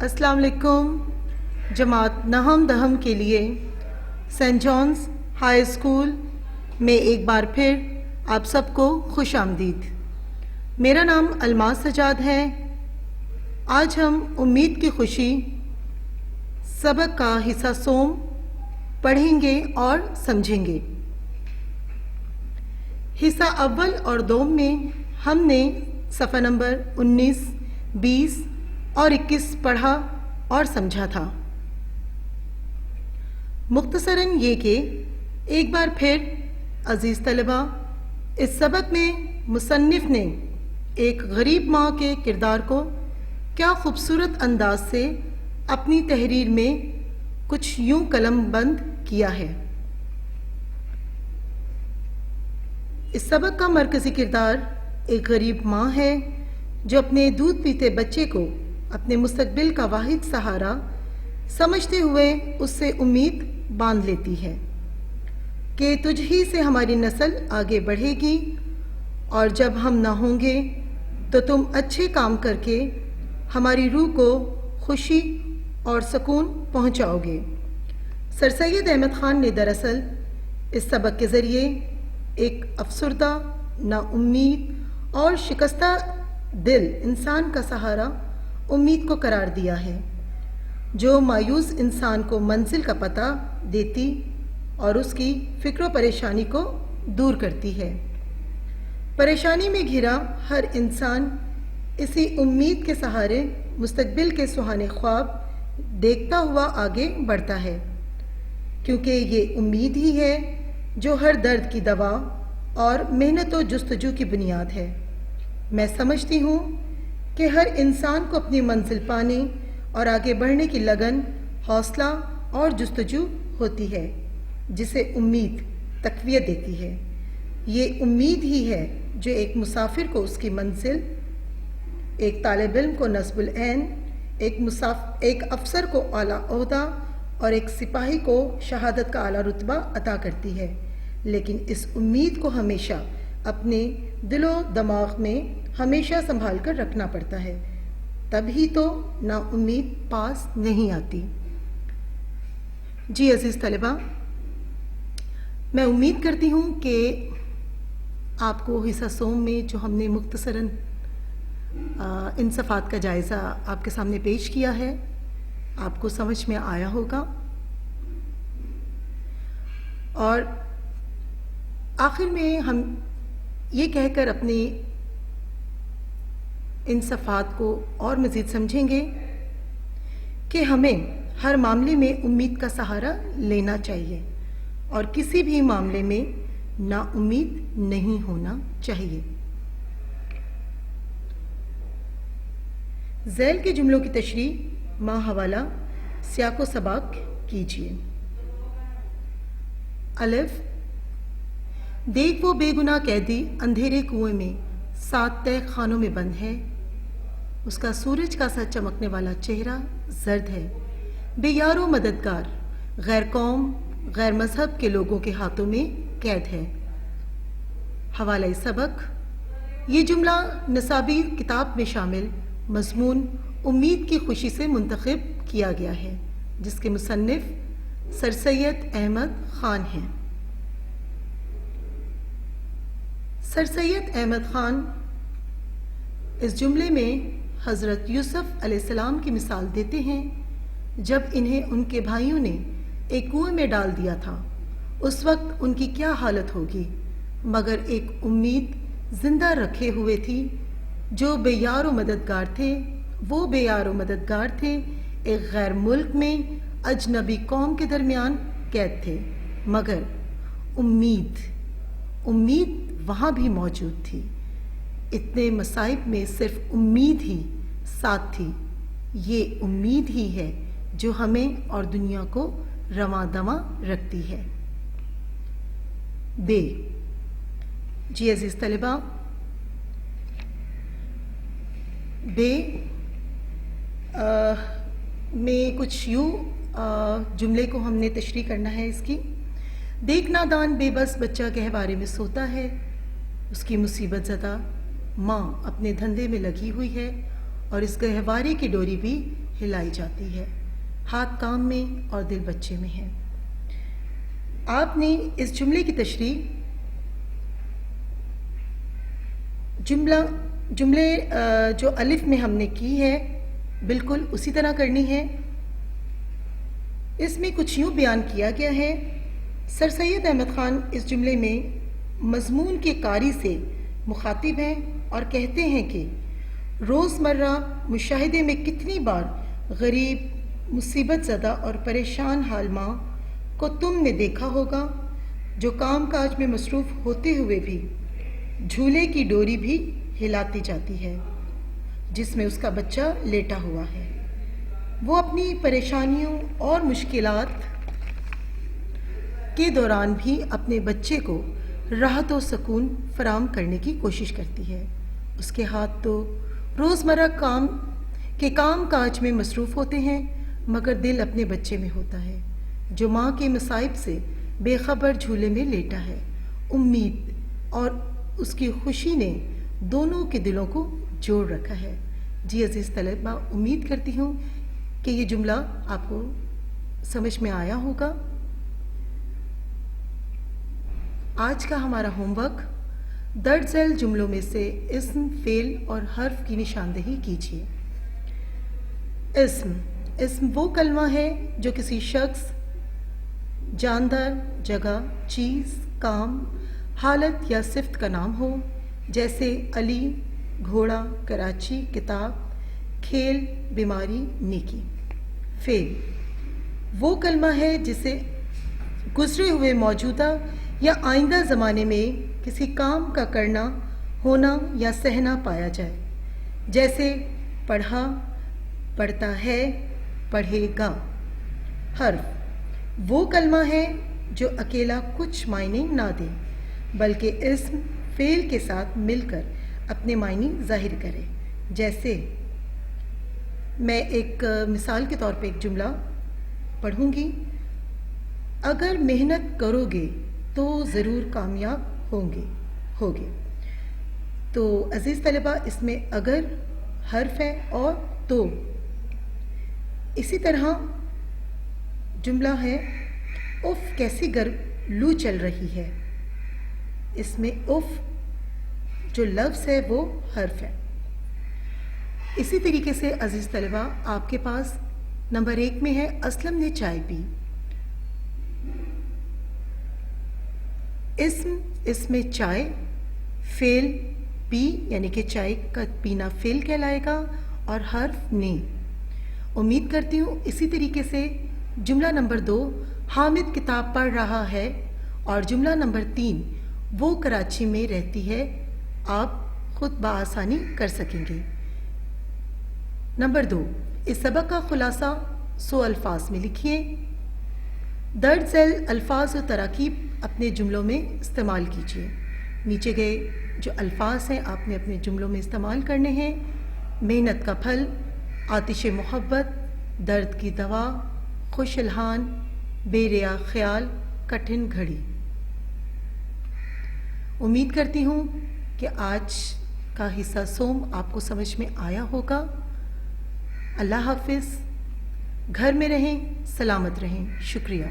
السلام علیکم. جماعت نہم دہم کے لیے سینٹ جانز ہائی اسکول میں ایک بار پھر آپ سب کو خوش آمدید. میرا نام الماس سجاد ہے. آج ہم امید کی خوشی سبق کا حصہ سوم پڑھیں گے اور سمجھیں گے. حصہ اول اور دوم میں ہم نے صفحہ نمبر 19، 20 اور 21 پڑھا اور سمجھا تھا. مختصراً یہ کہ ایک بار پھر عزیز طلبہ، اس سبق میں مصنف نے ایک غریب ماں کے کردار کو کیا خوبصورت انداز سے اپنی تحریر میں کچھ یوں قلم بند کیا ہے. اس سبق کا مرکزی کردار ایک غریب ماں ہے جو اپنے دودھ پیتے بچے کو اپنے مستقبل کا واحد سہارا سمجھتے ہوئے اس سے امید باندھ لیتی ہے کہ تجھ ہی سے ہماری نسل آگے بڑھے گی، اور جب ہم نہ ہوں گے تو تم اچھے کام کر کے ہماری روح کو خوشی اور سکون پہنچاؤ گے. سر سید احمد خان نے دراصل اس سبق کے ذریعے ایک افسردہ، نا امید اور شکستہ دل انسان کا سہارا امید کو قرار دیا ہے، جو مایوس انسان کو منزل کا پتہ دیتی اور اس کی فکر و پریشانی کو دور کرتی ہے. پریشانی میں گھرا ہر انسان اسی امید کے سہارے مستقبل کے سہانے خواب دیکھتا ہوا آگے بڑھتا ہے، کیونکہ یہ امید ہی ہے جو ہر درد کی دوا اور محنت و جستجو کی بنیاد ہے. میں سمجھتی ہوں کہ ہر انسان کو اپنی منزل پانے اور آگے بڑھنے کی لگن، حوصلہ اور جستجو ہوتی ہے، جسے امید تقویت دیتی ہے. یہ امید ہی ہے جو ایک مسافر کو اس کی منزل، ایک طالب علم کو نصب العین، ایک افسر کو اعلیٰ عہدہ اور ایک سپاہی کو شہادت کا اعلیٰ رتبہ عطا کرتی ہے. لیکن اس امید کو ہمیشہ اپنے دل و دماغ میں ہمیشہ سنبھال کر رکھنا پڑتا ہے، تب ہی تو نا امید پاس نہیں آتی. جی عزیز طلبہ، میں امید کرتی ہوں کہ آپ کو حصہ سوم میں جو ہم نے مختصراً ان صفحات کا جائزہ آپ کے سامنے پیش کیا ہے، آپ کو سمجھ میں آیا ہوگا. اور آخر میں ہم یہ کہہ کر اپنی ان صفحات کو اور مزید سمجھیں گے کہ ہمیں ہر معاملے میں امید کا سہارا لینا چاہیے اور کسی بھی معاملے میں نا امید نہیں ہونا چاہیے. ذیل کے جملوں کی تشریح مع حوالہ سیاق و سباق کیجیے. الف، دیکھ وہ بے گناہ قیدی اندھیرے کنویں میں 7 تہ خانوں میں بند ہے. اس کا سورج کا سا چمکنے والا چہرہ زرد ہے. بے یار و مددگار، غیر قوم، غیر مذہب کے لوگوں کے ہاتھوں میں قید ہے. حوالہ سبق: یہ جملہ نصابی کتاب میں شامل مضمون امید کی خوشی سے منتخب کیا گیا ہے، جس کے مصنف سر سید احمد خان ہیں. سر سید احمد خان اس جملے میں حضرت یوسف علیہ السلام کی مثال دیتے ہیں جب انہیں ان کے بھائیوں نے ایک کنویں میں ڈال دیا تھا. اس وقت ان کی کیا حالت ہوگی، مگر ایک امید زندہ رکھے ہوئے تھی. جو بے یار و مددگار تھے، وہ بے یار و مددگار تھے، ایک غیر ملک میں اجنبی قوم کے درمیان قید تھے، مگر امید وہاں بھی موجود تھی. اتنے مصائب میں صرف امید ہی ساتھ تھی. یہ امید ہی ہے جو ہمیں اور دنیا کو رواں دواں رکھتی ہے. بے، جی عزیز طلبہ، بے میں کچھ یوں جملے کو ہم نے تشریح کرنا ہے اس کی. دیکھ نادان بے بس بچہ گہوارے میں سوتا ہے، اس کی مصیبت زدہ ماں اپنے دھندے میں لگی ہوئی ہے اور اس گہوارے کی ڈوری بھی ہلائی جاتی ہے، ہاتھ کام میں اور دل بچے میں ہے۔ آپ نے اس جملے کی تشریح جملے جو الف میں ہم نے کی ہے بالکل اسی طرح کرنی ہے۔ اس میں کچھ یوں بیان کیا گیا ہے: سر سید احمد خان اس جملے میں مضمون کے قاری سے مخاطب ہیں اور کہتے ہیں کہ روزمرہ مشاہدے میں کتنی بار غریب، مصیبت زدہ اور پریشان حال ماں کو تم نے دیکھا ہوگا جو کام کاج میں مصروف ہوتے ہوئے بھی جھولے کی ڈوری بھی ہلاتی جاتی ہے جس میں اس کا بچہ لیٹا ہوا ہے۔ وہ اپنی پریشانیوں اور مشکلات کے دوران بھی اپنے بچے کو راحت و سکون فراہم کرنے کی کوشش کرتی ہے۔ اس کے ہاتھ تو روزمرہ کام کاج میں مصروف ہوتے ہیں مگر دل اپنے بچے میں ہوتا ہے جو ماں کے مصائب سے بے خبر جھولے میں لیٹا ہے۔ امید اور اس کی خوشی نے دونوں کے دلوں کو جوڑ رکھا ہے۔ جی عزیز طلباء، امید کرتی ہوں کہ یہ جملہ آپ کو سمجھ میں آیا ہوگا۔ آج کا ہمارا ہوم ورک: درج ذیل جملوں میں سے اسم، فعل اور حرف کی نشاندہی کیجیے۔ اسم وہ کلمہ ہے جو کسی شخص، جاندار، جگہ، چیز، کام، حالت یا صفت کا نام ہو، جیسے علی، گھوڑا، کراچی، کتاب، کھیل، بیماری، نیکی۔ فعل وہ کلمہ ہے جسے گزرے ہوئے، موجودہ یا آئندہ زمانے میں کسی کام کا کرنا، ہونا یا سہنا پایا جائے، جیسے پڑھا، پڑھتا ہے، پڑھے گا۔ حرف وہ کلمہ ہے جو اکیلا کچھ معنی نہ دے بلکہ اسم، فعل کے ساتھ مل کر اپنے معنی ظاہر کرے، جیسے میں ایک مثال کے طور پہ ایک جملہ پڑھوں گی: اگر محنت کرو گے تو ضرور کامیاب ہوگے۔ تو عزیز طلباء، اس میں اگر حرف ہے اور تو، اسی طرح جملہ ہے اف کیسی گرم لو چل رہی ہے، اس میں اف جو لفظ ہے وہ حرف ہے۔ اسی طریقے سے عزیز طلباء، آپ کے پاس نمبر 1 میں ہے اسلم نے چائے پی۔ اس میں چائے، فعل پی یعنی کہ چائے کا پینا فعل کہلائے گا اور حرف نے۔ امید کرتی ہوں اسی طریقے سے جملہ نمبر 2 حامد کتاب پڑھ رہا ہے اور جملہ نمبر 3 وہ کراچی میں رہتی ہے آپ خود بآسانی کر سکیں گے۔ نمبر 2، اس سبق کا خلاصہ 100 الفاظ میں لکھیے۔ درج ذیل الفاظ و تراکیب اپنے جملوں میں استعمال کیجیے۔ نیچے گئے جو الفاظ ہیں آپ نے اپنے جملوں میں استعمال کرنے ہیں: محنت کا پھل، آتش محبت، درد کی دوا، خوش الحان، بے ریا خیال، کٹھن گھڑی۔ امید کرتی ہوں کہ آج کا حصہ سوم آپ کو سمجھ میں آیا ہوگا۔ اللہ حافظ، گھر میں رہیں، سلامت رہیں، شکریہ۔